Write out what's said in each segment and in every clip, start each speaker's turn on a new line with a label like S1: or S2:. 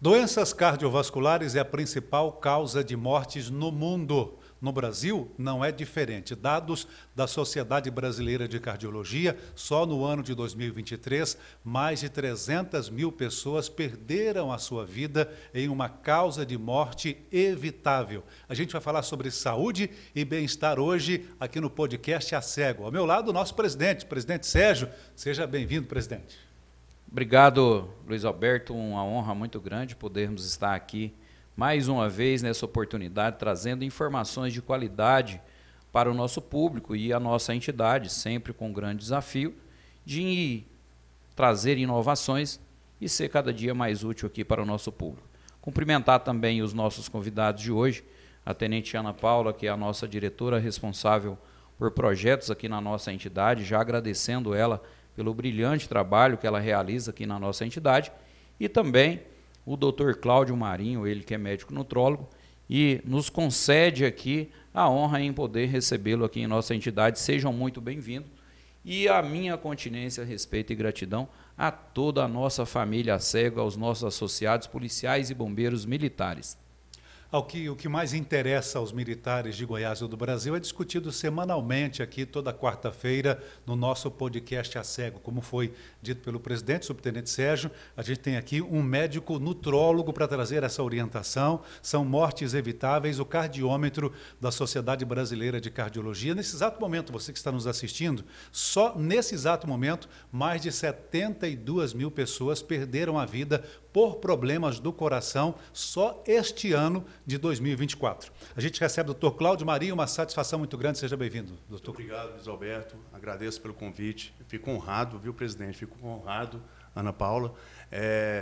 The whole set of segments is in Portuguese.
S1: Doenças cardiovasculares é a principal causa de mortes no mundo. No Brasil, não é diferente. Dados da Sociedade Brasileira de Cardiologia, só no ano de 2023, mais de 300 mil pessoas perderam a sua vida em uma causa de morte evitável. A gente vai falar sobre saúde e bem-estar hoje aqui no podcast A Cego. Ao meu lado, o nosso presidente Sérgio. Seja bem-vindo, presidente.
S2: Obrigado, Luiz Alberto. Uma honra muito grande podermos estar aqui mais uma vez nessa oportunidade, trazendo informações de qualidade para o nosso público e a nossa entidade, sempre com um grande desafio de trazer inovações e ser cada dia mais útil aqui para o nosso público. Cumprimentar também os nossos convidados de hoje, a Tenente Ana Paula, que é a nossa diretora responsável por projetos aqui na nossa entidade, já agradecendo ela pelo brilhante trabalho que ela realiza aqui na nossa entidade, e também o Dr. Cláudio Marinho, ele que é médico nutrólogo, e nos concede aqui a honra em poder recebê-lo aqui em nossa entidade. Sejam muito bem-vindos. E a minha continência, respeito e gratidão a toda a nossa família cega, aos nossos associados policiais e bombeiros militares.
S1: O que mais interessa aos militares de Goiás e do Brasil é discutido semanalmente aqui, toda quarta-feira, no nosso podcast A Cego. Como foi dito pelo presidente, subtenente Sérgio, a gente tem aqui um médico nutrólogo para trazer essa orientação. São mortes evitáveis, o cardiômetro da Sociedade Brasileira de Cardiologia. Nesse exato momento, você que está nos assistindo, só nesse exato momento, mais de 72 mil pessoas perderam a vida por problemas do coração só este ano de 2024. A gente recebe o Dr. Cláudio Marinho, uma satisfação muito grande. Seja bem-vindo, doutor.
S3: Muito obrigado, Luiz Alberto. Agradeço pelo convite. Fico honrado, viu, presidente? Fico honrado, Ana Paula.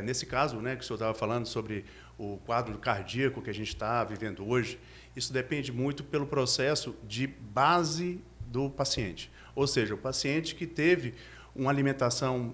S3: Nesse caso, né, que o senhor estava falando sobre o quadro cardíaco que a gente está vivendo hoje, isso depende muito pelo processo de base do paciente. Ou seja, o paciente que teve uma alimentação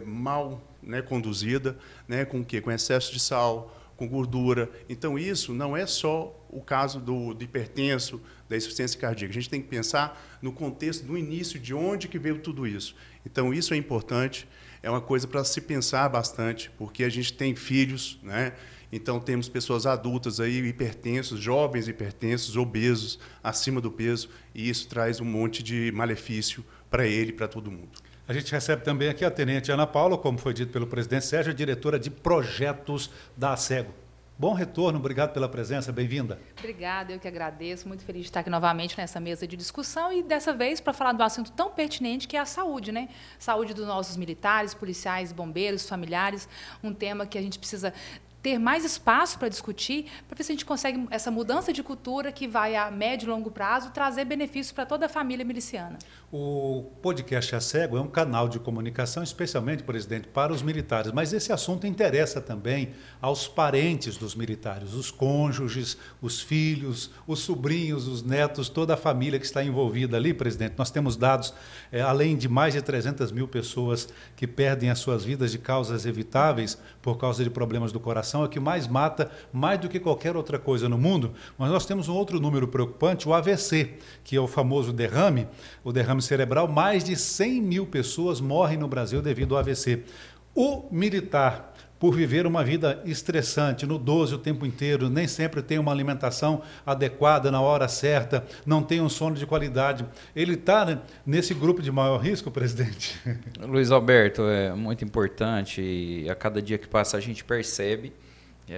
S3: mal, né, conduzida, né, com o quê? Com excesso de sal, com gordura. Então, isso não é só o caso do hipertenso, da insuficiência cardíaca. A gente tem que pensar no contexto do início, de onde que veio tudo isso. Então, isso é importante, é uma coisa para se pensar bastante, porque a gente tem filhos, né? Então, temos pessoas adultas aí, hipertensos, jovens hipertensos, obesos, acima do peso, e isso traz um monte de malefício para ele e para todo mundo.
S1: A gente recebe também aqui a Tenente Ana Paula, como foi dito pelo presidente Sérgio, diretora de projetos da ACEGO. Bom retorno, obrigado pela presença, bem-vinda.
S4: Obrigada, eu que agradeço, muito feliz de estar aqui novamente nessa mesa de discussão e dessa vez para falar do assunto tão pertinente que é a saúde, né? Saúde dos nossos militares, policiais, bombeiros, familiares, um tema que a gente precisa ter mais espaço para discutir, para ver se a gente consegue essa mudança de cultura que vai a médio e longo prazo trazer benefícios para toda a família miliciana.
S1: O podcast A Cego é um canal de comunicação, especialmente, presidente, para os militares, mas esse assunto interessa também aos parentes dos militares, os cônjuges, os filhos, os sobrinhos, os netos, toda a família que está envolvida ali, presidente. Nós temos dados, além de mais de 300 mil pessoas que perdem as suas vidas de causas evitáveis por causa de problemas do coração, é o que mais mata, mais do que qualquer outra coisa no mundo, mas nós temos um outro número preocupante, o AVC, que é o famoso derrame, o derrame cerebral. Mais de 100 mil pessoas morrem no Brasil devido ao AVC. O militar, por viver uma vida estressante, no 12 o tempo inteiro, nem sempre tem uma alimentação adequada na hora certa, não tem um sono de qualidade. Ele está, né, nesse grupo de maior risco, presidente?
S2: Luiz Alberto, é muito importante e a cada dia que passa a gente percebe,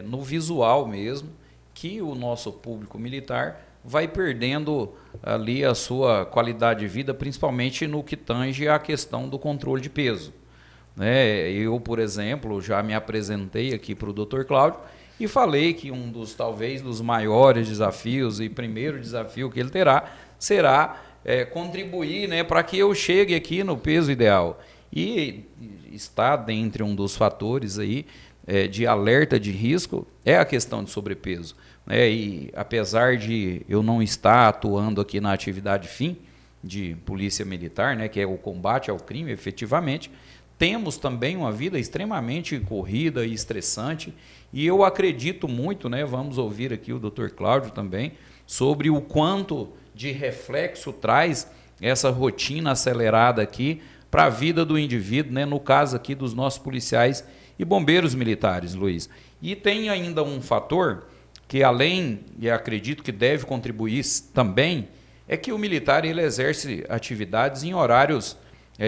S2: no visual mesmo, que o nosso público militar vai perdendo ali a sua qualidade de vida, principalmente no que tange à questão do controle de peso. Eu, por exemplo, já me apresentei aqui para o Dr. Cláudio e falei que um dos, talvez, dos maiores desafios e primeiro desafio que ele terá será contribuir, né, para que eu chegue aqui no peso ideal. E está dentre um dos fatores aí de alerta de risco é a questão de sobrepeso. E apesar de eu não estar atuando aqui na atividade fim de polícia militar, né, que é o combate ao crime, efetivamente, temos também uma vida extremamente corrida e estressante, e eu acredito muito, né, vamos ouvir aqui o Dr. Cláudio também, sobre o quanto de reflexo traz essa rotina acelerada aqui para a vida do indivíduo, né, no caso aqui dos nossos policiais e bombeiros militares, Luiz. E tem ainda um fator que, além, e acredito que deve contribuir também, é que o militar ele exerce atividades em horários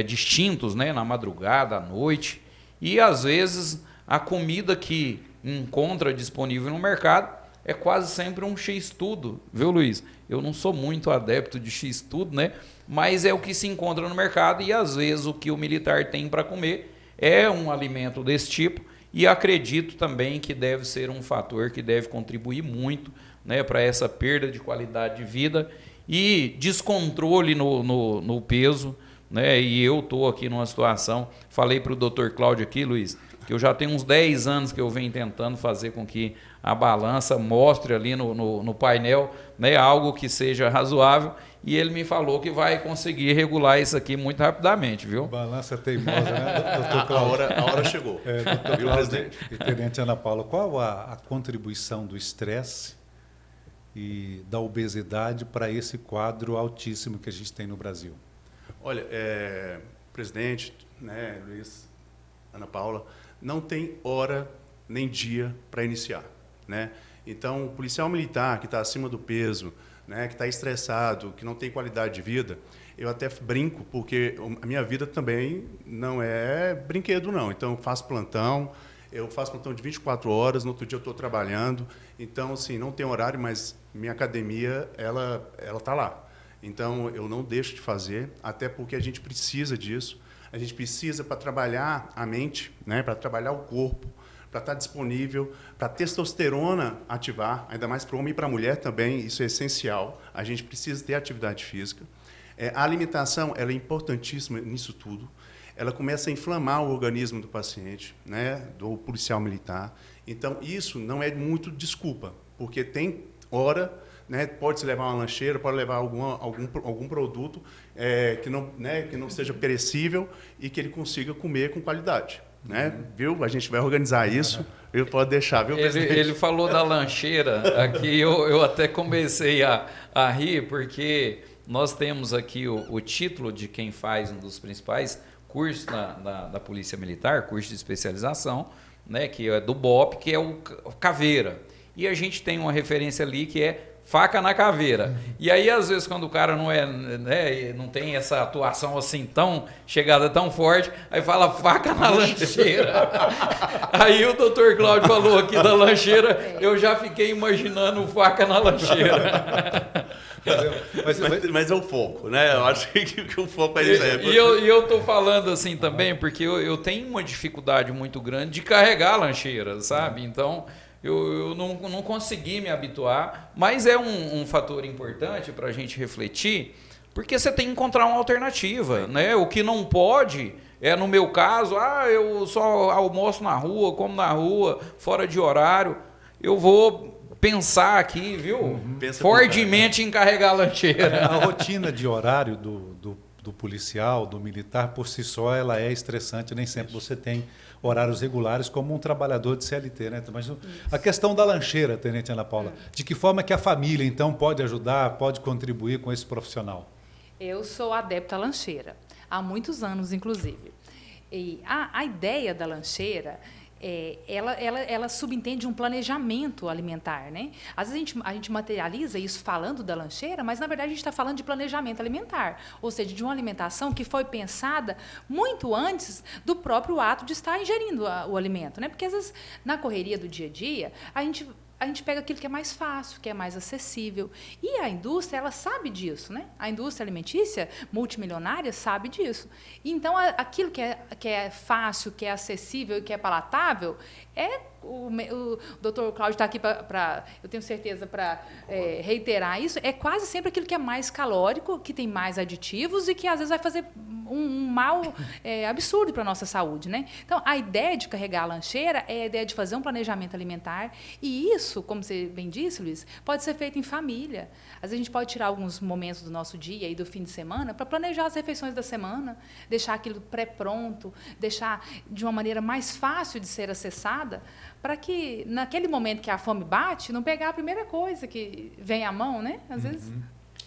S2: distintos, né? Na madrugada, à noite, e às vezes a comida que encontra disponível no mercado é quase sempre um X-tudo, viu, Luiz? Eu não sou muito adepto de X-tudo, né? Mas é o que se encontra no mercado e às vezes o que o militar tem para comer é um alimento desse tipo, e acredito também que deve ser um fator que deve contribuir muito, né, para essa perda de qualidade de vida e descontrole no peso, né? E eu estou aqui numa situação, falei para o Dr. Cláudio aqui, Luiz, que eu já tenho uns 10 anos que eu venho tentando fazer com que a balança mostre ali no painel, né, algo que seja razoável, e ele me falou que vai conseguir regular isso aqui muito rapidamente, viu?
S1: Balança teimosa, né, doutor Cláudio?
S3: A hora chegou.
S1: Doutor Cláudio e Tenente Ana Paula, qual a contribuição do estresse e da obesidade para esse quadro altíssimo que a gente tem no Brasil?
S3: Olha, presidente, né, Luiz, Ana Paula, não tem hora nem dia para iniciar, né? Então, o policial militar que está acima do peso, né, que está estressado, que não tem qualidade de vida, eu até brinco, porque a minha vida também não é brinquedo, não. Então, eu faço plantão de 24 horas, no outro dia eu estou trabalhando, então, assim, não tem horário, mas minha academia, ela está lá. Então, eu não deixo de fazer, até porque a gente precisa disso. A gente precisa para trabalhar a mente, né, para trabalhar o corpo, para estar disponível, para a testosterona ativar, ainda mais para o homem e para a mulher também, isso é essencial. A gente precisa ter atividade física. A alimentação ela é importantíssima nisso tudo. Ela começa a inflamar o organismo do paciente, né, do policial militar. Então, isso não é muito desculpa, porque tem hora, né, pode-se levar uma lancheira, pode levar algum produto que não seja perecível e que ele consiga comer com qualidade. Né? Viu? A gente vai organizar isso, viu? Pode deixar, viu, presidente?
S2: Ele falou da lancheira, aqui eu até comecei a rir, porque nós temos aqui o título de quem faz um dos principais cursos da Polícia Militar, curso de especialização, né, que é do BOP, que é o Caveira. E a gente tem uma referência ali que é faca na caveira. E aí, às vezes, quando o cara não tem essa atuação assim chegada tão forte, aí fala faca na lancheira. Aí o doutor Cláudio falou aqui da lancheira, eu já fiquei imaginando faca na lancheira.
S3: Mas é o foco, né? Eu acho que o foco é isso aí.
S2: E eu estou falando assim também, porque eu tenho uma dificuldade muito grande de carregar a lancheira, sabe? Então, eu não consegui me habituar, mas é um fator importante para a gente refletir, porque você tem que encontrar uma alternativa, né? O que não pode no meu caso, eu só almoço na rua, como na rua, fora de horário, eu vou pensar aqui, viu? Fortemente em carregar a lancheira.
S1: A rotina de horário do policial, do militar, por si só, ela é estressante, nem sempre você tem horários regulares como um trabalhador de CLT, né? Mas a questão da lancheira, Tenente Ana Paula, de que forma que a família, então, pode ajudar, pode contribuir com esse profissional?
S4: Eu sou adepta à lancheira, há muitos anos, inclusive. E a ideia da lancheira, ela subentende um planejamento alimentar, né? Às vezes a gente materializa isso falando da lancheira, mas, na verdade, a gente está falando de planejamento alimentar, ou seja, de uma alimentação que foi pensada muito antes do próprio ato de estar ingerindo o alimento, né? Porque, às vezes, na correria do dia a dia, a gente pega aquilo que é mais fácil, que é mais acessível. E a indústria, ela sabe disso, né? A indústria alimentícia multimilionária sabe disso. Então, aquilo que é fácil, que é acessível e que é palatável, o doutor Cláudio está aqui eu tenho certeza, para reiterar isso, é quase sempre aquilo que é mais calórico, que tem mais aditivos e que, às vezes, vai fazer um mal absurdo para a nossa saúde, né? Então, a ideia de carregar a lancheira é a ideia de fazer um planejamento alimentar, e isso, como você bem disse, Luiz, pode ser feito em família. Às vezes a gente pode tirar alguns momentos do nosso dia e do fim de semana para planejar as refeições da semana, deixar aquilo pré-pronto, deixar de uma maneira mais fácil de ser acessada, para que, naquele momento que a fome bate, não pegar a primeira coisa que vem à mão, né? Às vezes...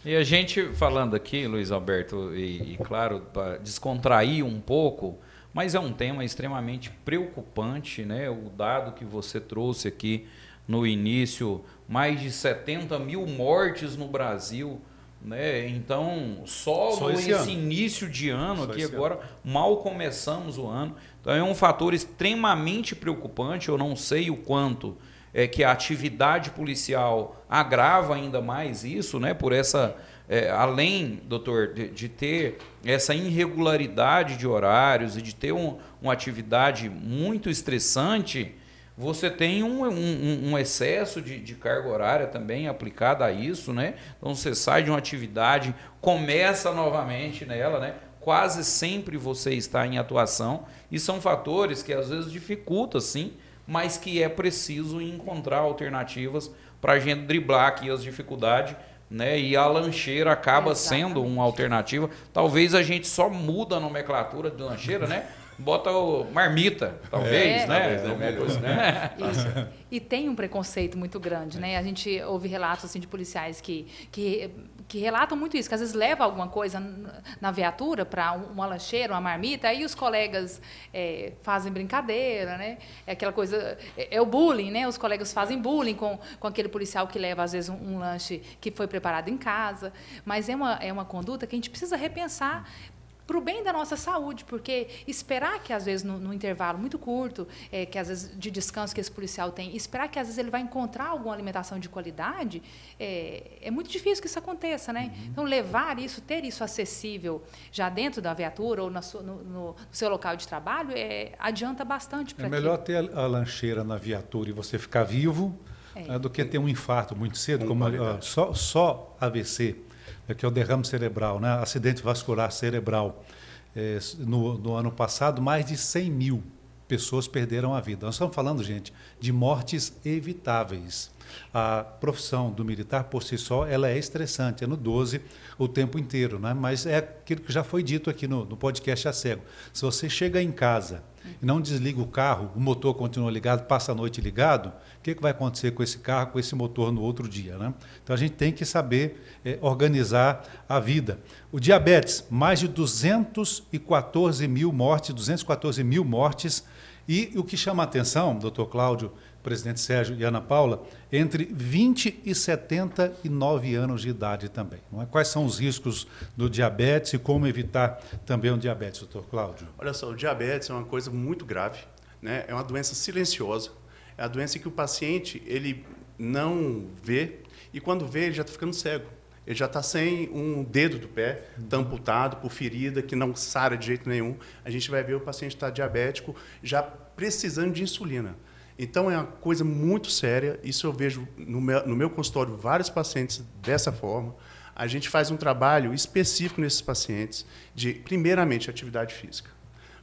S2: E a gente falando aqui, Luiz Alberto, e claro, para descontrair um pouco, mas é um tema extremamente preocupante, né? O dado que você trouxe aqui no início, mais de 70 mil mortes no Brasil, né? Então, só esse início de ano aqui agora, mal começamos o ano. Então, é um fator extremamente preocupante. Eu não sei o quanto é que a atividade policial agrava ainda mais isso, né? Por essa, além, doutor, de ter essa irregularidade de horários e de ter uma atividade muito estressante, você tem um excesso de carga horária também aplicada a isso, né? Então você sai de uma atividade, começa novamente nela, né? Quase sempre você está em atuação e são fatores que às vezes dificultam, sim, mas que é preciso encontrar alternativas para a gente driblar aqui as dificuldades, né? E a lancheira acaba sendo uma alternativa. Talvez a gente só muda a nomenclatura de lancheira, né? Bota o marmita, talvez, né?
S4: Né? Isso. E tem um preconceito muito grande, né? A gente ouve relatos assim, de policiais que relatam muito isso, que às vezes leva alguma coisa na viatura para uma lancheira, uma marmita, aí os colegas fazem brincadeira, né? É aquela coisa, é o bullying, né? Os colegas fazem bullying com aquele policial que leva, às vezes, um lanche que foi preparado em casa. Mas é uma conduta que a gente precisa repensar para o bem da nossa saúde, porque esperar que, às vezes, no intervalo muito curto, que às vezes de descanso que esse policial tem, esperar que, às vezes, ele vai encontrar alguma alimentação de qualidade, é muito difícil que isso aconteça, né? Uhum. Então, levar isso, ter isso acessível já dentro da viatura ou no seu local de trabalho, adianta bastante para
S1: melhor ter a lancheira na viatura e você ficar vivo do que ter um infarto muito cedo, como só AVC, que é o derrame cerebral, né? Acidente vascular cerebral. No ano passado, mais de 100 mil pessoas perderam a vida. Nós estamos falando, gente, de mortes evitáveis. A profissão do militar, por si só, ela é estressante, é no 12 o tempo inteiro, né? Mas é aquilo que já foi dito aqui no podcast A Cego. Se você chega em casa e não desliga o carro, o motor continua ligado, passa a noite ligado, o que vai acontecer com esse carro, com esse motor no outro dia, né? Então a gente tem que saber organizar a vida. O diabetes, mais de 214 mil mortes, e o que chama a atenção, doutor Cláudio, presidente Sérgio e Ana Paula, entre 20 e 79 anos de idade também. Não é? Quais são os riscos do diabetes e como evitar também o diabetes, doutor Cláudio?
S3: Olha só, o diabetes é uma coisa muito grave, né? É uma doença silenciosa, é a doença que o paciente ele não vê e quando vê ele já está ficando cego. Ele já está sem um dedo do pé, está amputado por ferida, que não sara de jeito nenhum. A gente vai ver o paciente está diabético, já precisando de insulina. Então, é uma coisa muito séria. Isso eu vejo no meu consultório vários pacientes dessa forma. A gente faz um trabalho específico nesses pacientes de, primeiramente, atividade física.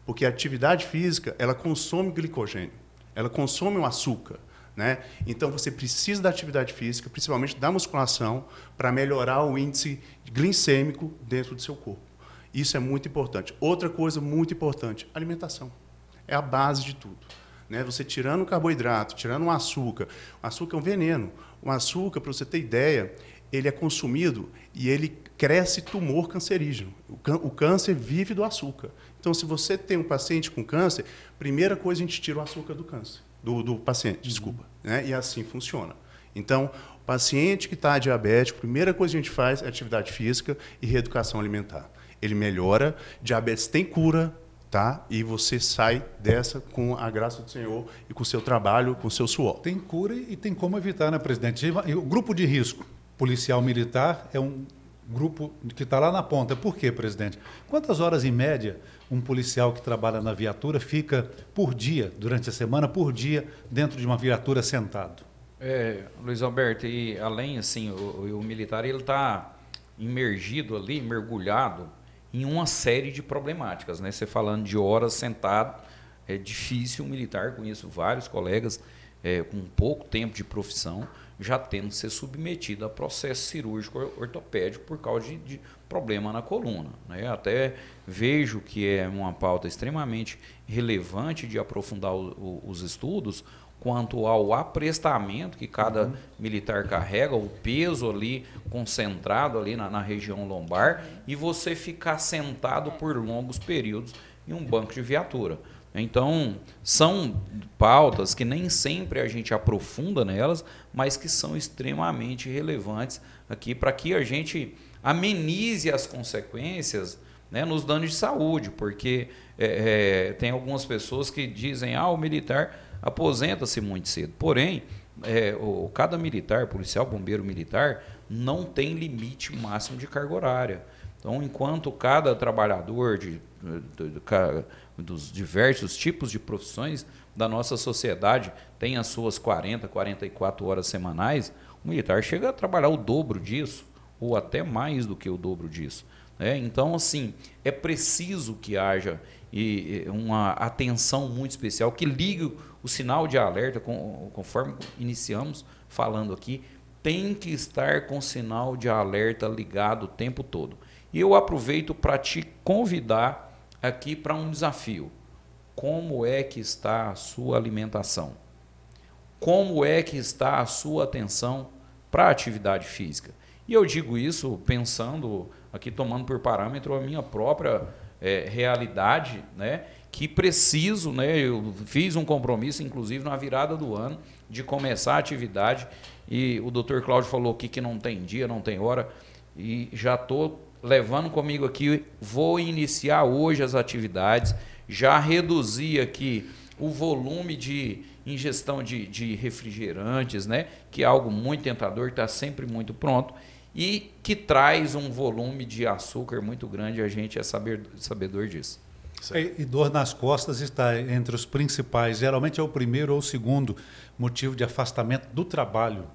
S3: Porque a atividade física, ela consome glicogênio, ela consome o açúcar. Né? Então, você precisa da atividade física, principalmente da musculação, para melhorar o índice glicêmico dentro do seu corpo. Isso é muito importante. Outra coisa muito importante, alimentação. É a base de tudo. Né? Você tirando o carboidrato, tirando o açúcar é um veneno. O açúcar, para você ter ideia, ele é consumido e ele cresce tumor cancerígeno. O câncer vive do açúcar. Então, se você tem um paciente com câncer, primeira coisa, a gente tira o açúcar do câncer. Do paciente, desculpa. Né? E assim funciona. Então, o paciente que está diabético, a primeira coisa que a gente faz é atividade física e reeducação alimentar. Ele melhora, diabetes tem cura, tá? E você sai dessa com a graça do Senhor e com o seu trabalho, com o seu suor.
S1: Tem cura e tem como evitar, né, presidente? O grupo de risco policial militar é um grupo que está lá na ponta. Por quê, presidente? Quantas horas, em média, um policial que trabalha na viatura fica por dia, durante a semana, por dia, dentro de uma viatura sentado?
S2: Luiz Alberto, e além, assim, o militar ele está imergido ali, mergulhado em uma série de problemáticas, né? Você falando de horas sentado, é difícil um militar, conheço vários colegas com pouco tempo de profissão, já tendo que ser submetido a processo cirúrgico ortopédico por causa de problema na coluna. Né? Até vejo que é uma pauta extremamente relevante de aprofundar os estudos quanto ao aprestamento que cada militar carrega, o peso ali concentrado ali na região lombar e você ficar sentado por longos períodos e um banco de viatura. Então, são pautas que nem sempre a gente aprofunda nelas, mas que são extremamente relevantes aqui para que a gente amenize as consequências, né, nos danos de saúde, porque tem algumas pessoas que dizem o militar aposenta-se muito cedo. Porém, cada militar, policial, bombeiro militar, não tem limite máximo de carga horária. Então, enquanto cada trabalhador dos diversos tipos de profissões da nossa sociedade tem as suas 40, 44 horas semanais, o militar chega a trabalhar o dobro disso, ou até mais do que o dobro disso. Então, assim, é preciso que haja uma atenção muito especial, que ligue o sinal de alerta, conforme iniciamos falando aqui, tem que estar com o sinal de alerta ligado o tempo todo. E eu aproveito para te convidar aqui para um desafio. Como é que está a sua alimentação? Como é que está a sua atenção para a atividade física? E eu digo isso pensando aqui, tomando por parâmetro a minha própria realidade, né, que preciso, né, eu fiz um compromisso, inclusive na virada do ano, de começar a atividade, e o Dr. Cláudio falou aqui que não tem dia, não tem hora, e já estou levando comigo aqui, vou iniciar hoje as atividades, já reduzi aqui o volume de ingestão de refrigerantes, né, que é algo muito tentador, que está sempre muito pronto, e que traz um volume de açúcar muito grande, a gente é sabedor disso.
S1: E dor nas costas está entre os principais, geralmente é o primeiro ou o segundo motivo de afastamento do trabalho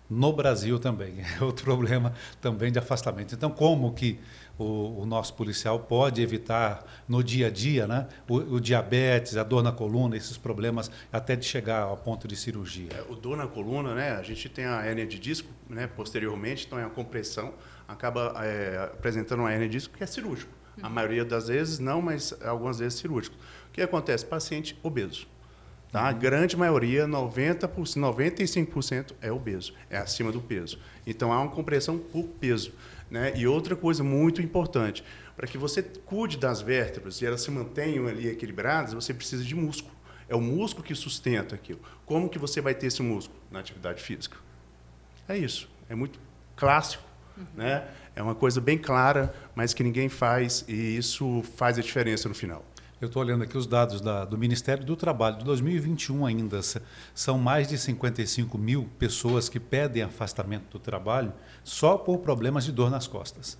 S1: no Brasil também. É outro problema também de afastamento. Então, como que o nosso policial pode evitar no dia a dia, né, o diabetes, a dor na coluna, esses problemas até de chegar ao ponto de cirurgia?
S3: O dor na coluna, né, a gente tem a hérnia de disco, né, posteriormente, então é a compressão, acaba apresentando uma hérnia de disco que é cirúrgico. A maioria das vezes não, mas algumas vezes cirúrgico. O que acontece? Paciente obeso. Tá? A grande maioria, 90%, 95% é obeso, é acima do peso. Então, há uma compressão por peso. Né? E outra coisa muito importante, para que você cuide das vértebras e elas se mantenham ali equilibradas, você precisa de músculo. É o músculo que sustenta aquilo. Como que você vai ter esse músculo? Na atividade física. É isso. É muito clássico. Né? É uma coisa bem clara, mas que ninguém faz, e isso faz a diferença no final.
S1: Eu estou olhando aqui os dados do Ministério do Trabalho de 2021 ainda. São mais de 55 mil pessoas que pedem afastamento do trabalho só por problemas de dor nas costas.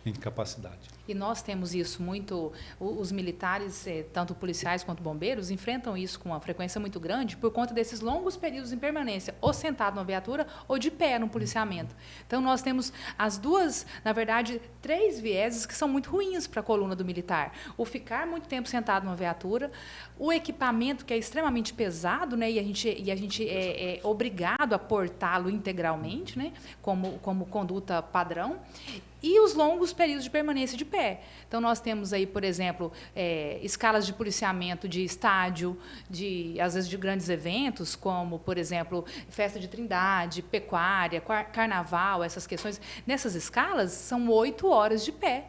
S1: Incapacidade.
S4: E nós temos isso muito, os militares, tanto policiais quanto bombeiros, enfrentam isso com uma frequência muito grande por conta desses longos períodos em permanência, ou sentado numa viatura ou de pé no policiamento. Então, nós temos as duas, na verdade, 3 vieses que são muito ruins para a coluna do militar. O ficar muito tempo sentado numa viatura, o equipamento que é extremamente pesado, né, e a gente é obrigado a portá-lo integralmente, né, como conduta padrão, e os longos períodos de permanência de pé. Então, nós temos aí, por exemplo, escalas de policiamento de estádio, às vezes de grandes eventos, como, por exemplo, festa de Trindade, pecuária, carnaval, essas questões. Nessas escalas, são 8 horas de pé.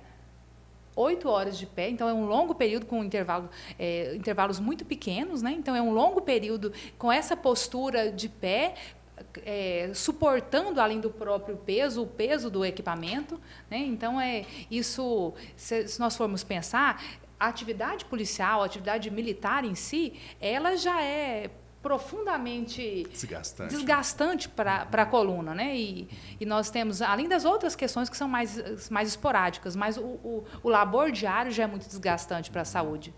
S4: 8 horas de pé, então é um longo período com intervalos muito pequenos, né? Então, é um longo período com essa postura de pé, suportando, além do próprio peso, o peso do equipamento, né? Então, isso, se nós formos pensar, a atividade policial, a atividade militar em si, ela já é profundamente desgastante para a coluna, né? E nós temos, além das outras questões que são mais esporádicas, mas o labor diário já é muito desgastante para a saúde.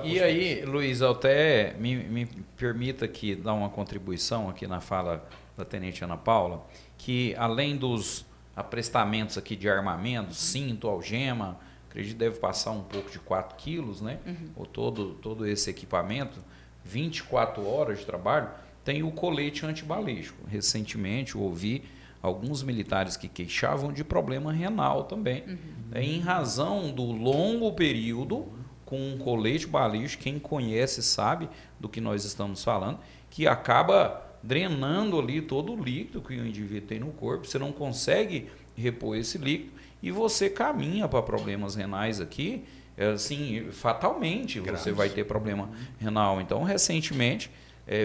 S2: E aí, Luiz, até me permita aqui dar uma contribuição aqui na fala da Tenente Ana Paula, que além dos aprestamentos aqui de armamento, cinto, algema, acredito que deve passar um pouco de 4 quilos, né? Ou todo esse equipamento, 24 horas de trabalho, tem o colete antibalístico. Recentemente eu ouvi alguns militares que queixavam de problema renal também, em razão do longo período com um colete balístico. Quem conhece sabe do que nós estamos falando, que acaba drenando ali todo o líquido que o indivíduo tem no corpo, você não consegue repor esse líquido e você caminha para problemas renais aqui assim, fatalmente você vai ter problema renal. Então, recentemente,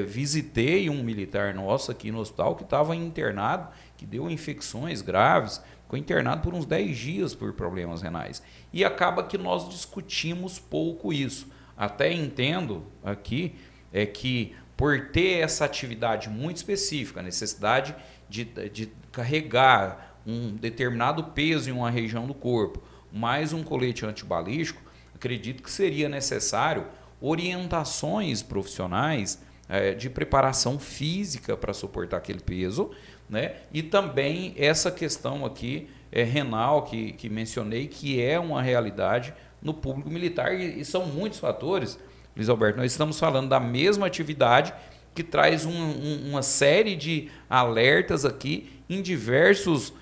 S2: visitei um militar nosso aqui no hospital que estava internado, que deu infecções graves, ficou internado por uns 10 dias por problemas renais. E acaba que nós discutimos pouco isso. Até entendo aqui que por ter essa atividade muito específica, a necessidade de carregar um determinado peso em uma região do corpo, mais um colete antibalístico, acredito que seria necessário orientações profissionais de preparação física para suportar aquele peso, né? E também essa questão aqui renal que mencionei, que é uma realidade no público militar, e são muitos fatores, Luiz Alberto. Nós estamos falando da mesma atividade que traz uma série de alertas aqui em diversos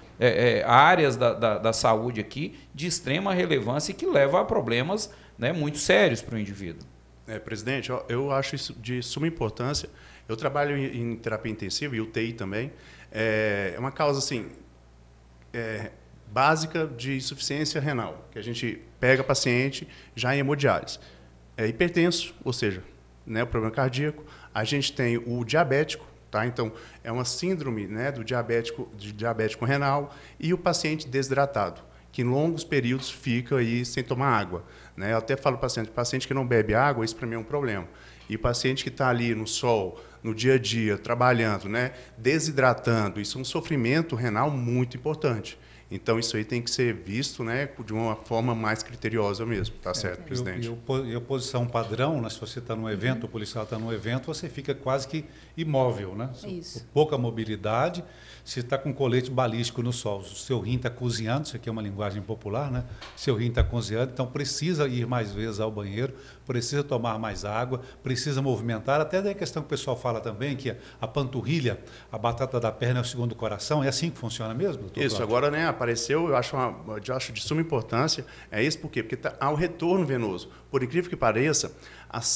S2: áreas da saúde aqui de extrema relevância e que leva a problemas, né, muito sérios para o indivíduo.
S3: Presidente, eu acho isso de suma importância. Eu trabalho em terapia intensiva e UTI também. É uma causa assim, básica de insuficiência renal, que a gente pega paciente já em hemodiálise. É hipertenso, ou seja, né, o problema cardíaco. A gente tem o diabético, tá? Então, é uma síndrome, né, do diabético renal, e o paciente desidratado, que em longos períodos fica aí sem tomar água, né? Eu até falo para o paciente que não bebe água, isso para mim é um problema. E o paciente que está ali no sol, no dia a dia, trabalhando, né, desidratando, isso é um sofrimento renal muito importante. Então, isso aí tem que ser visto, né, de uma forma mais criteriosa mesmo. Tá certo, presidente?
S1: E a posição padrão, né, se você está num evento, o policial está num evento, você fica quase que imóvel, né?
S4: Isso.
S1: Pouca mobilidade. Se está com colete balístico no sol, o seu rim está cozinhando, isso aqui é uma linguagem popular, né? Seu rim está cozinhando, então precisa ir mais vezes ao banheiro, precisa tomar mais água, precisa movimentar. Até da questão que o pessoal fala também, que a panturrilha, a batata da perna é o segundo coração. É assim que funciona mesmo, doutor?
S3: Isso,
S1: Cláudio?
S3: agora, né, apareceu, eu acho de suma importância. É isso por quê? Porque há o retorno venoso. Por incrível que pareça,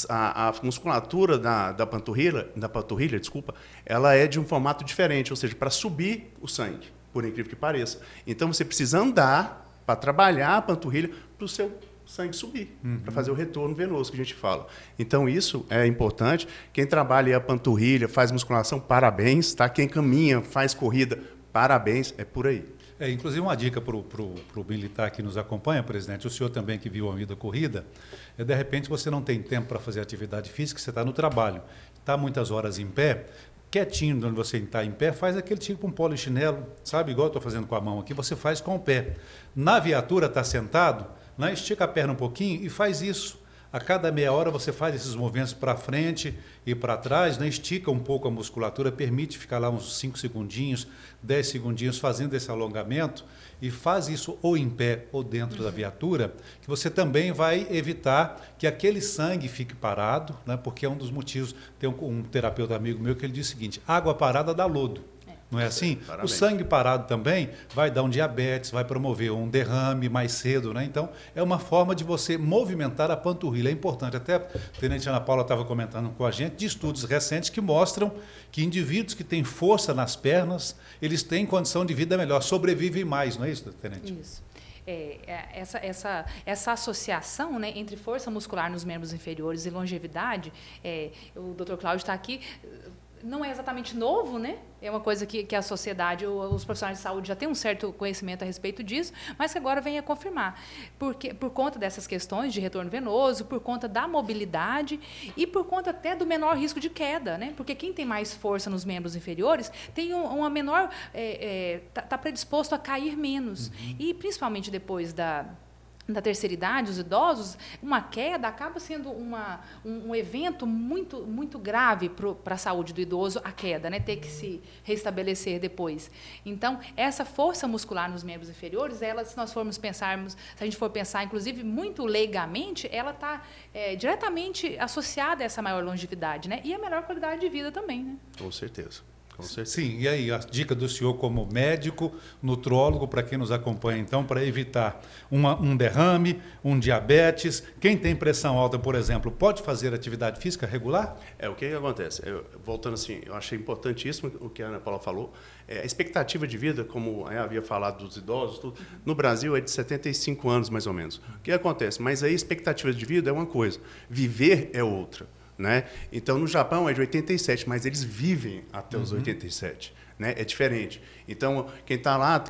S3: a musculatura da panturrilha, desculpa, ela é de um formato diferente, ou seja, para subir o sangue, por incrível que pareça. Então, você precisa andar para trabalhar a panturrilha para o seu sangue subir, para fazer o retorno venoso que a gente fala. Então, isso é importante. Quem trabalha a panturrilha, faz musculação, parabéns, tá? Quem caminha, faz corrida, parabéns, é por aí.
S1: Inclusive, uma dica para o militar que nos acompanha, presidente, o senhor também que viu a vida corrida, de repente você não tem tempo para fazer atividade física, você está no trabalho, está muitas horas em pé, quietinho onde você está em pé, faz aquele tipo um polichinelo, sabe, igual eu estou fazendo com a mão aqui, você faz com o pé. Na viatura, está sentado, né, estica a perna um pouquinho e faz isso. A cada meia hora você faz esses movimentos para frente e para trás, né? Estica um pouco a musculatura, permite ficar lá uns 5 segundinhos, 10 segundinhos fazendo esse alongamento, e faz isso ou em pé ou dentro da viatura, que você também vai evitar que aquele sangue fique parado, né? Porque é um dos motivos. Tem um terapeuta amigo meu que ele diz o seguinte: água parada dá lodo. Não é assim?
S3: Parabéns.
S1: O sangue parado também vai dar um diabetes, vai promover um derrame mais cedo, né? Então, é uma forma de você movimentar a panturrilha. É importante. Até a Tenente Ana Paula estava comentando com a gente de estudos recentes que mostram que indivíduos que têm força nas pernas, eles têm condição de vida melhor, sobrevivem mais, não é isso, Tenente?
S4: Isso. Essa associação, né, entre força muscular nos membros inferiores e longevidade, o Dr. Cláudio está aqui. Não é exatamente novo, né? É uma coisa que a sociedade, os profissionais de saúde já têm um certo conhecimento a respeito disso, mas que agora vem a confirmar. Por conta dessas questões de retorno venoso, por conta da mobilidade e por conta até do menor risco de queda, né? Porque quem tem mais força nos membros inferiores tem uma menor... está predisposto a cair menos. E, principalmente depois da terceira idade, os idosos, uma queda acaba sendo um evento muito, muito grave para a saúde do idoso, a queda, né? Ter que se restabelecer depois. Então, essa força muscular nos membros inferiores, ela, se a gente for pensar, inclusive, muito leigamente, ela está diretamente associada a essa maior longevidade, né? E a melhor qualidade de vida também, né?
S3: Com certeza. Com certeza.
S1: Sim, e aí a dica do senhor como médico, nutrólogo, para quem nos acompanha então, para evitar um derrame, um diabetes. Quem tem pressão alta, por exemplo, pode fazer atividade física regular?
S3: O que acontece? Voltando assim, eu achei importantíssimo o que a Ana Paula falou. A expectativa de vida, como eu havia falado dos idosos, tudo, no Brasil é de 75 anos, mais ou menos. O que acontece? Mas aí a expectativa de vida é uma coisa, viver é outra. Né? Então, no Japão é de 87, mas eles vivem até os 87. Né? É diferente. Então, quem está lá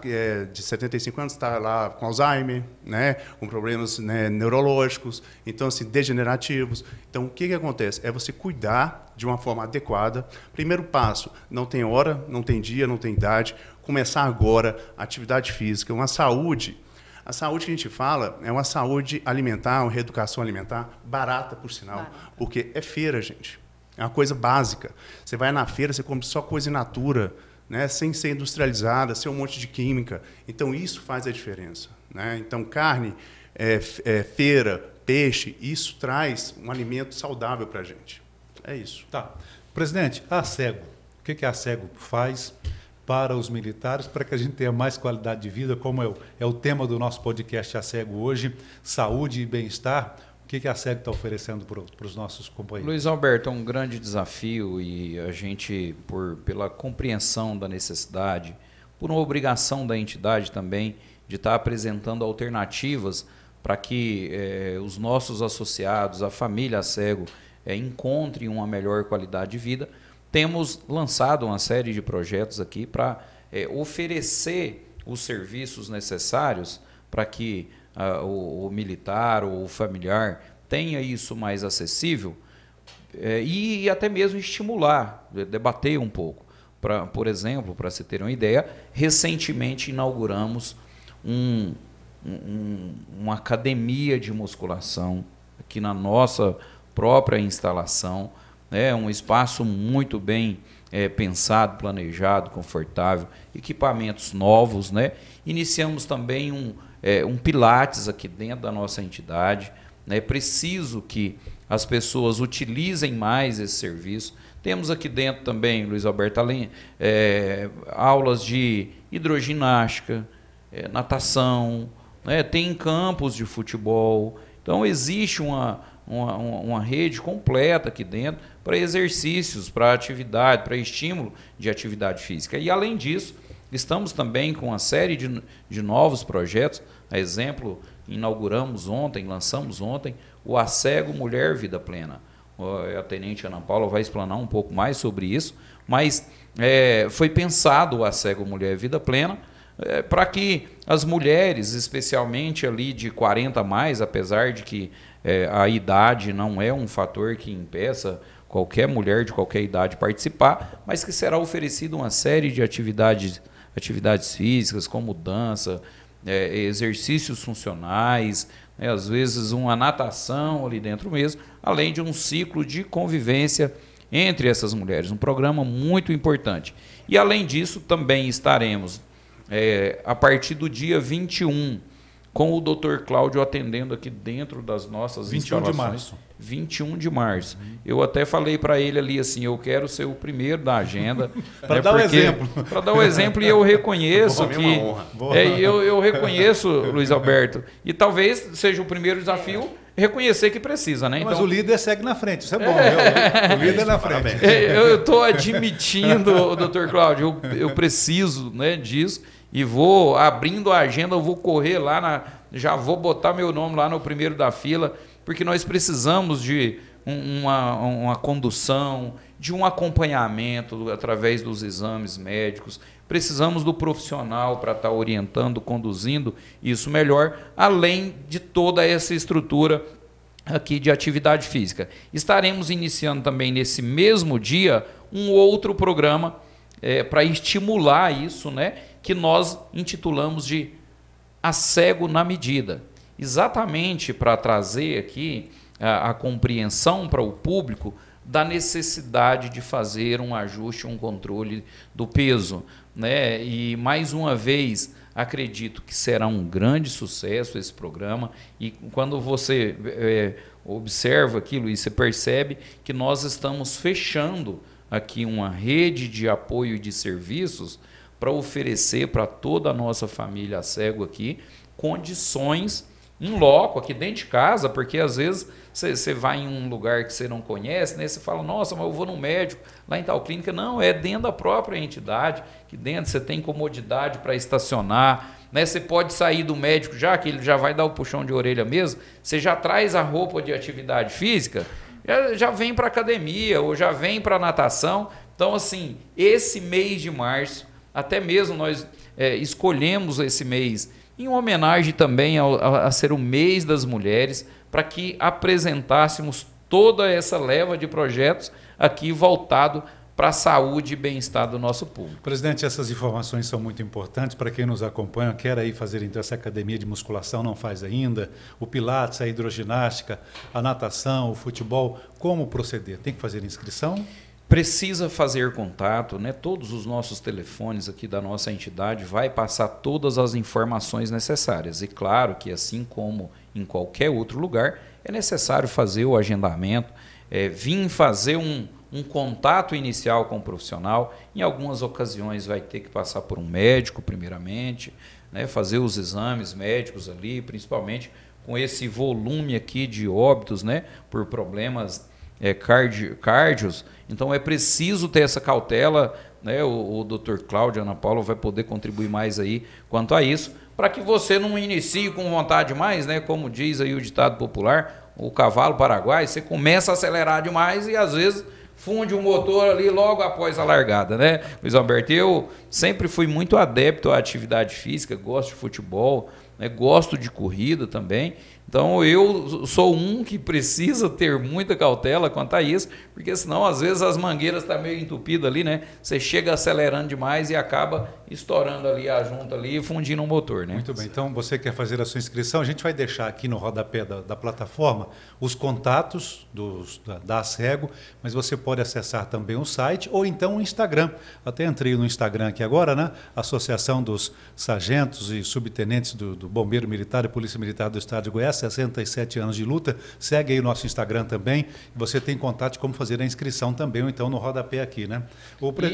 S3: de 75 anos está lá com Alzheimer, né? Com problemas, né, neurológicos, então, assim, degenerativos. Então, o que acontece? É você cuidar de uma forma adequada. Primeiro passo, não tem hora, não tem dia, não tem idade. Começar agora, atividade física, uma saúde. A saúde que a gente fala é uma saúde alimentar, uma reeducação alimentar, barata, por sinal, porque é feira, gente. É uma coisa básica. Você vai na feira, você come só coisa in natura, né? Sem ser industrializada, sem um monte de química. Então, isso faz a diferença. Né? Então, carne, feira, peixe, isso traz um alimento saudável para a gente. É isso.
S1: Tá. Presidente, a ASEGO, o que a ASEGO faz para os militares, para que a gente tenha mais qualidade de vida, como é o tema do nosso podcast ASEGO hoje, saúde e bem-estar. O que a ASEGO está oferecendo para os nossos companheiros?
S2: Luiz Alberto, é um grande desafio e a gente, pela compreensão da necessidade, por uma obrigação da entidade também, de estar apresentando alternativas para que os nossos associados, a família ASEGO, encontrem uma melhor qualidade de vida. Temos lançado uma série de projetos aqui para oferecer os serviços necessários para que o militar ou o familiar tenha isso mais acessível e até mesmo estimular, debater um pouco. Por exemplo, para se ter uma ideia, recentemente inauguramos uma academia de musculação aqui na nossa própria instalação. Um espaço muito bem pensado, planejado, confortável, equipamentos novos. Né? Iniciamos também um Pilates aqui dentro da nossa entidade. É preciso que as pessoas utilizem mais esse serviço. Temos aqui dentro também, Luiz Alberto, aulas de hidroginástica, natação, né? Tem campos de futebol. Então, existe uma rede completa aqui dentro para exercícios, para atividade, para estímulo de atividade física. E, além disso, estamos também com uma série de novos projetos. A exemplo, lançamos ontem, o ASEGO Mulher Vida Plena. A tenente Ana Paula vai explanar um pouco mais sobre isso, mas foi pensado o ASEGO Mulher Vida Plena para que as mulheres, especialmente ali de 40 a mais, apesar de que a idade não é um fator que impeça qualquer mulher de qualquer idade participar, mas que será oferecida uma série de atividades físicas, como dança, exercícios funcionais, às vezes uma natação ali dentro mesmo, além de um ciclo de convivência entre essas mulheres. Um programa muito importante. E, além disso, também estaremos, a partir do dia 21, com o Dr. Cláudio atendendo aqui dentro das nossas
S1: 21
S2: instalações.
S1: de março.
S2: 21 de março. Eu até falei para ele ali assim, eu quero ser o primeiro da agenda.
S1: Para dar um exemplo.
S2: Para dar um exemplo, e eu reconheço que... eu reconheço, Luiz Alberto, e talvez seja o primeiro desafio reconhecer que precisa, né?
S1: Mas o líder segue na frente, isso é bom. O líder na frente.
S2: Eu estou admitindo, doutor Cláudio, eu preciso, né, disso, e vou abrindo a agenda, eu vou correr lá, já vou botar meu nome lá no primeiro da fila, porque nós precisamos de uma condução, de um acompanhamento através dos exames médicos, precisamos do profissional para estar orientando, conduzindo isso melhor, além de toda essa estrutura aqui de atividade física. Estaremos iniciando também nesse mesmo dia um outro programa para estimular isso, né, que nós intitulamos de ASEGO na medida. Exatamente para trazer aqui a compreensão para o público da necessidade de fazer um ajuste, um controle do peso, né? E, mais uma vez, acredito que será um grande sucesso esse programa, e quando você observa aquilo e você percebe que nós estamos fechando aqui uma rede de apoio e de serviços para oferecer para toda a nossa família cego aqui condições em loco, aqui dentro de casa, porque às vezes você vai em um lugar que você não conhece, né? Você fala, nossa, mas eu vou no médico lá em tal clínica. Não, é dentro da própria entidade, que dentro você tem comodidade para estacionar, né? Você pode sair do médico já, que ele já vai dar o puxão de orelha mesmo, você já traz a roupa de atividade física, já vem para academia ou já vem para natação. Então, assim, esse mês de março, até mesmo nós escolhemos esse mês em homenagem também a ser o mês das mulheres, para que apresentássemos toda essa leva de projetos aqui voltado para a saúde e bem-estar do nosso público.
S1: Presidente, essas informações são muito importantes para quem nos acompanha, quer aí fazer então essa academia de musculação, não faz ainda, o pilates, a hidroginástica, a natação, o futebol, como proceder? Tem que fazer inscrição?
S2: Precisa fazer contato, né? Todos os nossos telefones aqui da nossa entidade vai passar todas as informações necessárias. E claro que assim como em qualquer outro lugar, é necessário fazer o agendamento, vir fazer um contato inicial com o profissional. Em algumas ocasiões vai ter que passar por um médico primeiramente, né? Fazer os exames médicos ali, principalmente com esse volume aqui de óbitos, né? Por problemas cárdios. Então é preciso ter essa cautela, né? O Dr. Cláudio, Ana Paula vai poder contribuir mais aí quanto a isso, para que você não inicie com vontade demais, né? Como diz aí o ditado popular, o cavalo paraguai, você começa a acelerar demais e às vezes funde o motor ali logo após a largada, né? Luiz Alberto, eu sempre fui muito adepto à atividade física, gosto de futebol, né? Gosto de corrida também. Então eu sou um que precisa ter muita cautela quanto a isso, porque senão às vezes as mangueiras estão meio entupidas ali, né? Você chega acelerando demais e acaba estourando ali a junta ali e fundindo o motor, né?
S1: Muito bem, então você quer fazer a sua inscrição, a gente vai deixar aqui no rodapé da plataforma os contatos da ACEGO, mas você pode acessar também o site ou então o Instagram. Até entrei no Instagram aqui agora, né? Associação dos Sargentos e Subtenentes do Bombeiro Militar e Polícia Militar do Estado de Goiás, 67 anos de luta. Segue aí o nosso Instagram também. Você tem contato de como fazer a inscrição também, ou então no rodapé aqui, né?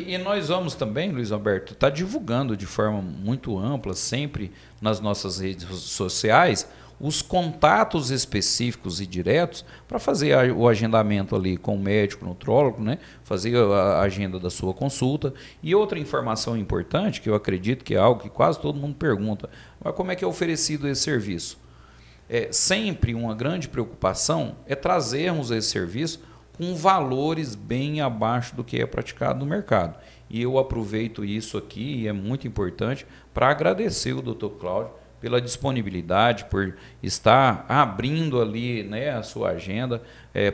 S2: E nós vamos também, Luiz Alberto, estar divulgando de forma muito ampla, sempre nas nossas redes sociais, os contatos específicos e diretos para fazer o agendamento ali com o médico, nutrólogo, né? Fazer a agenda da sua consulta. E outra informação importante, que eu acredito que é algo que quase todo mundo pergunta, mas como é que é oferecido esse serviço? Sempre uma grande preocupação é trazermos esse serviço com valores bem abaixo do que é praticado no mercado. E eu aproveito isso aqui, e é muito importante, para agradecer o Dr. Cláudio pela disponibilidade, por estar abrindo ali, né, a sua agenda,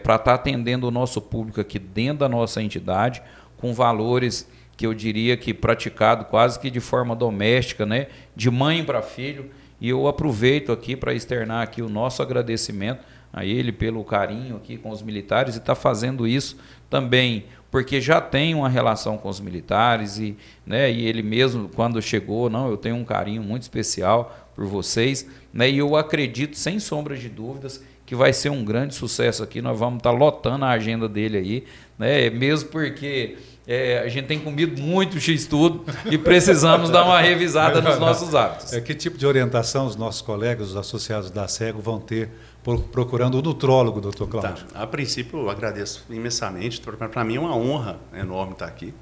S2: para estar atendendo o nosso público aqui dentro da nossa entidade, com valores que eu diria que praticado quase que de forma doméstica, né, de mãe para filho. E eu aproveito aqui para externar aqui o nosso agradecimento a ele pelo carinho aqui com os militares e está fazendo isso também porque já tem uma relação com os militares e ele mesmo quando chegou, eu tenho um carinho muito especial por vocês, né, e eu acredito sem sombra de dúvidas que vai ser um grande sucesso aqui, nós vamos estar lotando a agenda dele aí, né, mesmo porque a gente tem comido muito X-tudo e precisamos dar uma revisada nos nossos hábitos.
S1: Que tipo de orientação os nossos colegas, os associados da ACEGO vão ter procurando o nutrólogo, doutor Cláudio?
S3: A princípio, eu agradeço imensamente. Para mim é uma honra enorme estar aqui.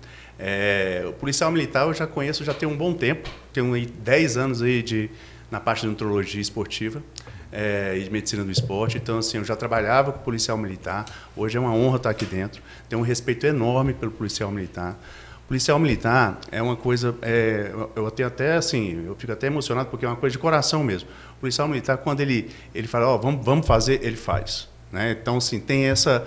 S3: O policial militar eu já conheço, já tem um bom tempo. Tenho aí 10 anos aí na parte de nutrologia esportiva e de medicina do esporte. Então, assim, eu já trabalhava com policial militar. Hoje é uma honra estar aqui dentro. Tenho um respeito enorme pelo policial militar. Policial militar é uma coisa, eu tenho até assim, eu fico até emocionado porque é uma coisa de coração mesmo. O policial militar, quando ele fala, vamos fazer, ele faz, né? Então, assim, tem essa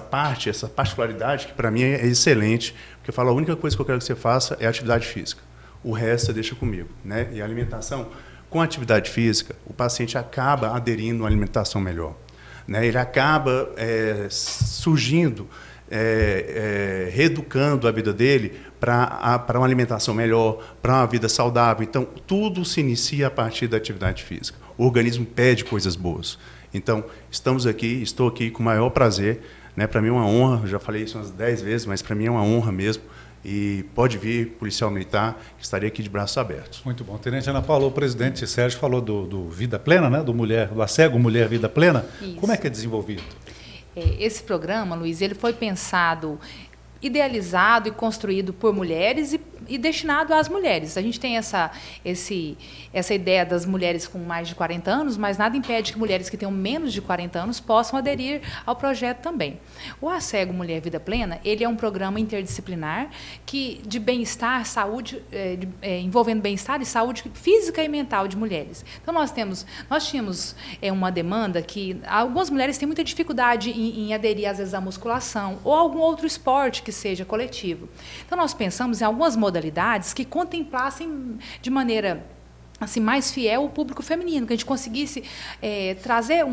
S3: parte, essa particularidade que para mim é excelente, porque eu falo, a única coisa que eu quero que você faça é atividade física. O resto você deixa comigo, né? E a alimentação, com a atividade física, o paciente acaba aderindo a uma alimentação melhor, né? Ele acaba surgindo, reeducando a vida dele para uma alimentação melhor, para uma vida saudável. Então, tudo se inicia a partir da atividade física. O organismo pede coisas boas. Então, estou aqui com o maior prazer, né? Para mim é uma honra, já falei isso umas 10 vezes, mas para mim é uma honra mesmo. E pode vir, policial militar, que estaria aqui de braços abertos.
S1: Muito bom. Tenente Ana Paula, o presidente Sérgio falou do Vida Plena, né? Do ASEGO Mulher Vida Plena.
S4: Isso.
S1: Como é que é desenvolvido?
S4: Esse programa, Luiz, ele foi pensado, idealizado e construído por mulheres e destinado às mulheres. A gente tem essa ideia das mulheres com mais de 40 anos, mas nada impede que mulheres que tenham menos de 40 anos possam aderir ao projeto também. O ASEGO Mulher Vida Plena, ele é um programa interdisciplinar de bem-estar, saúde, envolvendo bem-estar e saúde física e mental de mulheres. Então, nós tínhamos uma demanda que algumas mulheres têm muita dificuldade em aderir, às vezes, à musculação ou a algum outro esporte que seja coletivo. Então, nós pensamos em algumas modalidades que contemplassem de maneira assim, mais fiel o público feminino, que a gente conseguisse trazer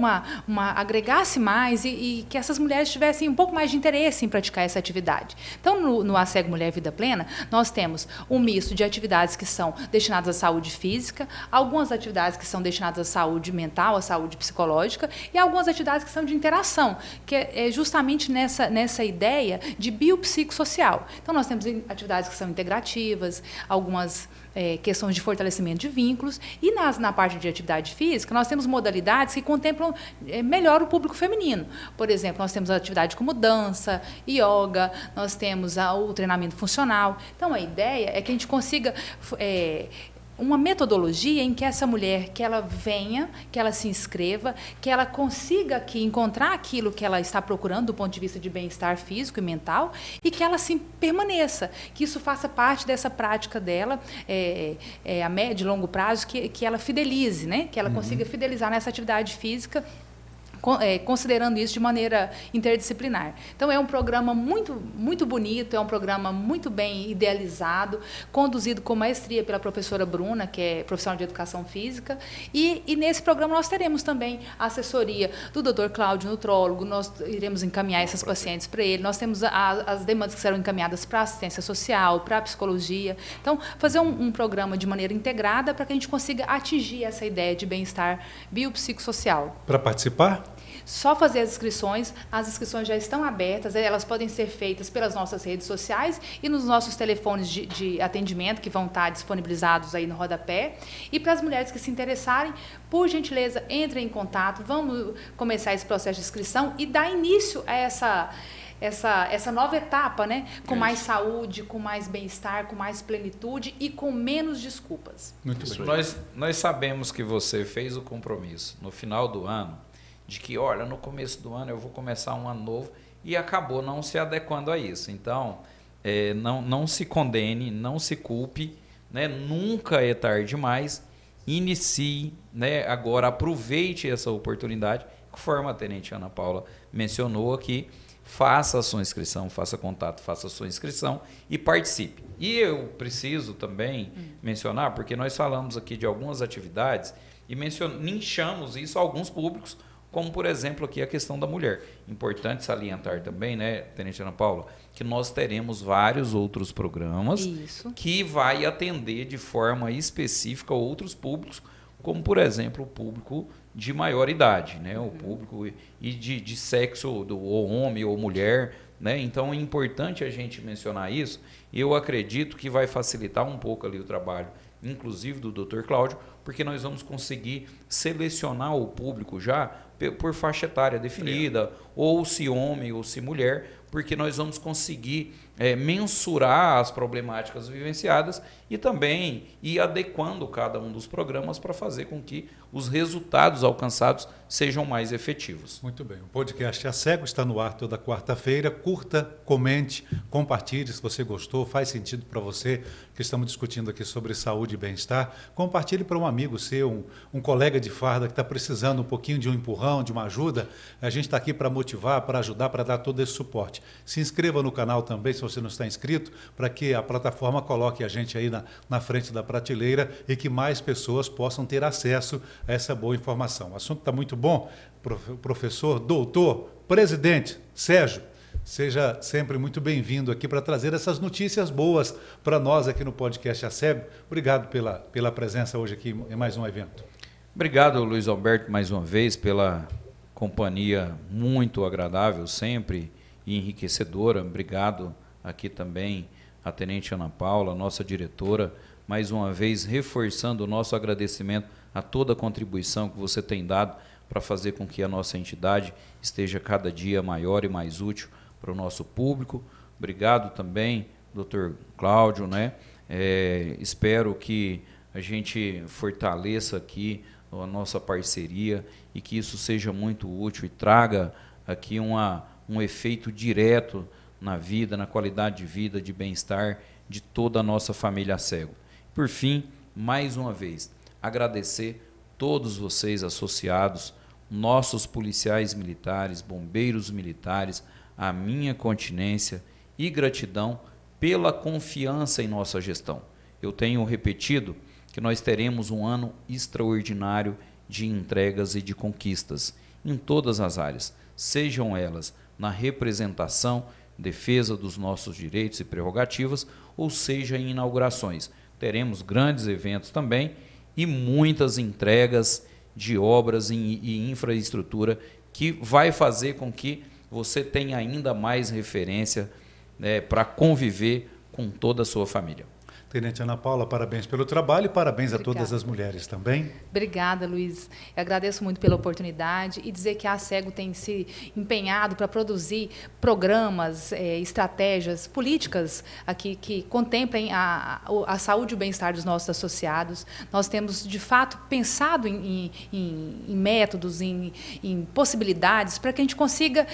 S4: agregasse mais e que essas mulheres tivessem um pouco mais de interesse em praticar essa atividade. Então, no ASEGO Mulher Vida Plena, nós temos um misto de atividades que são destinadas à saúde física, algumas atividades que são destinadas à saúde mental, à saúde psicológica, e algumas atividades que são de interação, que é justamente nessa ideia de biopsicossocial. Então, nós temos atividades que são integrativas, algumas questões de fortalecimento de vínculos, e na parte de atividade física, nós temos modalidades que contemplam melhor o público feminino. Por exemplo, nós temos atividade como dança, yoga, nós temos o treinamento funcional. Então, a ideia é que a gente consiga uma metodologia em que essa mulher, que ela venha, que ela se inscreva, que ela consiga aqui encontrar aquilo que ela está procurando do ponto de vista de bem-estar físico e mental e que ela assim permaneça, que isso faça parte dessa prática dela a médio e longo prazo, que ela fidelize, né? Que ela consiga fidelizar nessa atividade física, considerando isso de maneira interdisciplinar. Então, é um programa muito, muito bonito, é um programa muito bem idealizado, conduzido com maestria pela professora Bruna, que é profissional de educação física, e nesse programa nós teremos também a assessoria do Dr. Cláudio, nutrólogo, nós iremos encaminhar essas pacientes para ele, nós temos as demandas que serão encaminhadas para a assistência social, para a psicologia. Então, fazer um programa de maneira integrada para que a gente consiga atingir essa ideia de bem-estar biopsicossocial.
S1: Para participar?
S4: Só fazer as inscrições já estão abertas, elas podem ser feitas pelas nossas redes sociais e nos nossos telefones de atendimento, que vão estar disponibilizados aí no rodapé. E para as mulheres que se interessarem, por gentileza, entrem em contato, vamos começar esse processo de inscrição e dar início a essa nova etapa, né? Com mais saúde, com mais bem-estar, com mais plenitude e com menos desculpas.
S1: Muito bem.
S2: Nós sabemos que você fez o compromisso no final do ano, de que, olha, no começo do ano eu vou começar um ano novo, e acabou não se adequando a isso. Então, não se condene, não se culpe, né? Nunca é tarde demais. Inicie, né? Agora aproveite essa oportunidade, conforme a Tenente Ana Paula mencionou aqui, faça a sua inscrição, faça contato, faça a sua inscrição e participe. E eu preciso também mencionar, porque nós falamos aqui de algumas atividades e nichamos isso a alguns públicos, como, por exemplo, aqui a questão da mulher. Importante salientar também, né, Tenente Ana Paula, que nós teremos vários outros programas que vai atender de forma específica outros públicos, como, por exemplo, o público de maior idade, né, o público e de sexo, ou homem ou mulher, né? Então, é importante a gente mencionar isso, e eu acredito que vai facilitar um pouco ali o trabalho, inclusive do Dr. Cláudio, porque nós vamos conseguir selecionar o público já por faixa etária definida, ou se homem ou se mulher, porque nós vamos conseguir mensurar as problemáticas vivenciadas e também ir adequando cada um dos programas para fazer com que os resultados alcançados sejam mais efetivos.
S1: Muito bem. O podcast ASEGO está no ar toda quarta-feira. Curta, comente, compartilhe se você gostou, faz sentido para você, que estamos discutindo aqui sobre saúde e bem-estar. Compartilhe para um amigo seu, um colega de farda que está precisando um pouquinho de um empurrão, de uma ajuda. A gente está aqui para motivar, para ajudar, para dar todo esse suporte. Se inscreva no canal também, se você não está inscrito, para que a plataforma coloque a gente aí na frente da prateleira e que mais pessoas possam ter acesso a essa boa informação. O assunto está muito bom. Professor, doutor, presidente, Sérgio, seja sempre muito bem-vindo aqui para trazer essas notícias boas para nós aqui no podcast ASEGO. Obrigado pela presença hoje aqui em mais um evento.
S2: Obrigado, Luiz Alberto, mais uma vez, pela companhia muito agradável sempre. e enriquecedora. Obrigado aqui também a Tenente Ana Paula, nossa diretora, mais uma vez reforçando o nosso agradecimento a toda a contribuição que você tem dado para fazer com que a nossa entidade esteja cada dia maior e mais útil para o nosso público. Obrigado também, Dr. Cláudio, né? Espero que a gente fortaleça aqui a nossa parceria e que isso seja muito útil e traga aqui um efeito direto na vida, na qualidade de vida, de bem-estar de toda a nossa família Cego. Por fim, mais uma vez, agradecer todos vocês associados, nossos policiais militares, bombeiros militares, a minha continência e gratidão pela confiança em nossa gestão. Eu tenho repetido que nós teremos um ano extraordinário de entregas e de conquistas em todas as áreas, sejam elas na representação, defesa dos nossos direitos e prerrogativas, ou seja, em inaugurações. Teremos grandes eventos também e muitas entregas de obras e infraestrutura que vai fazer com que você tenha ainda mais referência, né, para conviver com toda a sua família.
S1: Tenente Ana Paula, parabéns pelo trabalho e parabéns a todas as mulheres também.
S4: Obrigada, Luiz. Eu agradeço muito pela oportunidade e dizer que a ASEGO tem se empenhado para produzir programas, estratégias, políticas aqui que contemplem a saúde e o bem-estar dos nossos associados. Nós temos, de fato, pensado em métodos, em possibilidades para que a gente consiga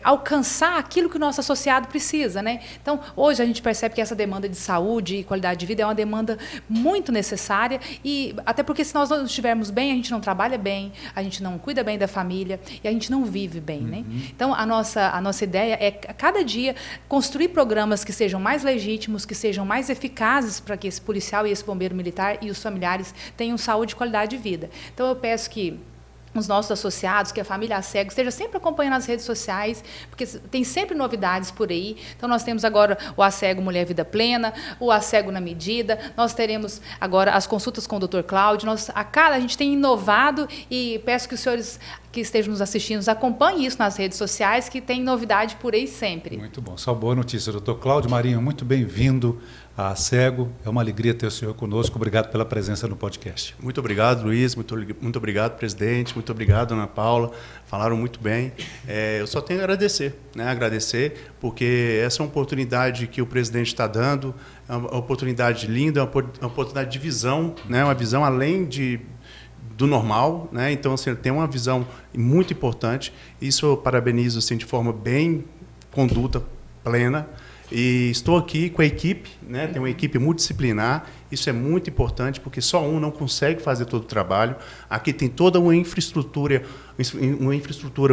S4: alcançar aquilo que o nosso associado precisa, né? Então, hoje a gente percebe que essa demanda de saúde e qualidade de vida é uma demanda muito necessária, e até porque se nós não estivermos bem, a gente não trabalha bem, a gente não cuida bem da família e a gente não vive bem, né? Então a nossa ideia é cada dia construir programas que sejam mais legítimos, que sejam mais eficazes para que esse policial e esse bombeiro militar e os familiares tenham saúde e qualidade de vida. Então eu peço que os nossos associados, que a família ASEGO esteja sempre acompanhando as redes sociais, porque tem sempre novidades por aí. Então, nós temos agora o ASEGO Mulher Vida Plena, o ASEGO na Medida, nós teremos agora as consultas com o Dr. Cláudio. A gente tem inovado e peço que os senhores que estejam nos assistindo acompanhem isso nas redes sociais, que tem novidade por aí sempre.
S1: Muito bom, só boa notícia. Dr. Cláudio Marinho, muito bem-vindo à ASEGO. É uma alegria ter o senhor conosco. Obrigado pela presença no podcast.
S3: Muito obrigado, Luiz. Muito obrigado, presidente. Muito obrigado, Ana Paula. Falaram muito bem. Eu só tenho a agradecer, né? Agradecer, porque essa é uma oportunidade que o presidente está dando, é uma oportunidade linda, uma oportunidade de visão, né? Uma visão além do normal, né? Então, assim, tem uma visão muito importante. Isso eu parabenizo, assim, de forma bem conduta plena. E estou aqui com a equipe, né? Tem uma equipe multidisciplinar. Isso é muito importante, porque só um não consegue fazer todo o trabalho. Aqui tem toda uma infraestrutura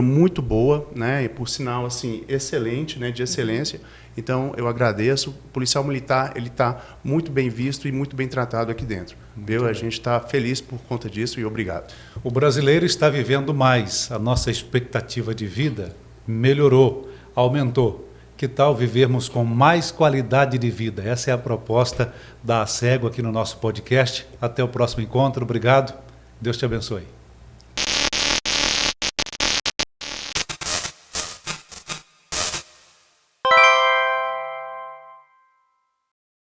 S3: muito boa, né? E, por sinal, assim, excelente, né? De excelência. Então, eu agradeço. O policial militar, ele está muito bem visto e muito bem tratado aqui dentro. Viu? A gente está feliz por conta disso e obrigado.
S1: O brasileiro está vivendo mais. A nossa expectativa de vida melhorou, aumentou. Que tal vivermos com mais qualidade de vida? Essa é a proposta da ASEGO aqui no nosso podcast. Até o próximo encontro. Obrigado. Deus te abençoe.